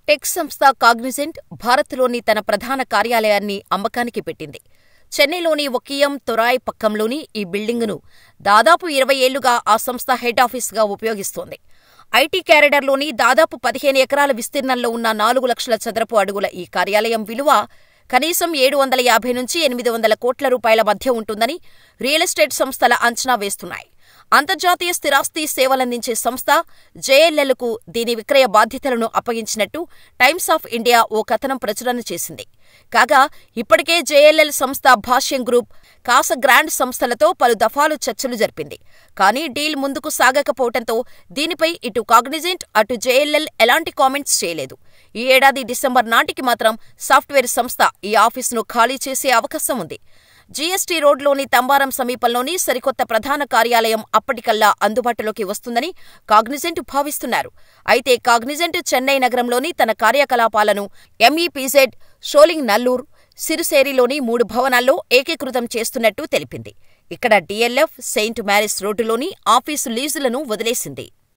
Tech సంస్థ Cognizant భారత్లోని తన ప్రధాన కార్యాలయాన్ని అమ్మకానికి పెట్టింది. చెన్నైలోని ఒకియం తొరాయ్ పక్కంలోని ఈ బిల్డింగును దాదాపు 20 ఏళ్లుగా ఆ సంస్థ హెడ్ ఆఫీసుగా ఉపయోగిస్తోంది. ఐటీ కారిడార్లోని దాదాపు 15 ఎకరాల విస్తీర్ణంలో ఉన్న 4 లక్షల చదరపు అడుగుల ఈ కార్యాలయం విలువ కనీసం 750 నుంచి 800 కోట్ల రూపాయల మధ్య ఉంటుందని రియల్ ఎస్టేట్ సంస్థల అంచనా వేస్తున్నాయి. అంతర్జాతీయ స్థిరాస్తి సేవలందించే సంస్థ జేఎల్ఎల్కు దీని విక్రయ బాధ్యతలను అప్పగించినట్టు టైమ్స్ ఆఫ్ ఇండియా ఓ కథనం ప్రచురణ చేసింది. కాగా ఇప్పటికే జేఎల్ఎల్ సంస్థ భాష్యం గ్రూప్, కాసా గ్రాండ్ సంస్థలతో పలు దఫాలు చర్చలు జరిపింది. కానీ డీల్ ముందుకు సాగకపోవడంతో దీనిపై ఇటు కాగ్నిజెంట్, అటు జేఎల్ఎల్ ఎలాంటి కామెంట్స్ చేయలేదు. ఈ ఏడాది డిసెంబర్ నాటికి మాత్రం సాఫ్ట్వేర్ సంస్థ ఈ ఆఫీసును ఖాళీ చేసే అవకాశం ఉంది. జీఎస్టీ రోడ్లోని తంబారం సమీపంలోని సరికొత్త ప్రధాన కార్యాలయం అప్పటికల్లా అందుబాటులోకి వస్తుందని కాగ్నిజెంట్ భావిస్తున్నారు. అయితే కాగ్నిజెంట్ చెన్నై నగరంలోని తన కార్యకలాపాలను ఎంఈపీజెడ్, షోలింగ్ నల్లూర్, సిరుసేరిలోని 3 భవనాల్లో ఏకీకృతం చేస్తున్నట్టు తెలిపింది. ఇక్కడ డీఎల్ఎఫ్ సెయింట్ మ్యారీస్ రోడ్డులోని ఆఫీసు లీజులను వదిలేసింది.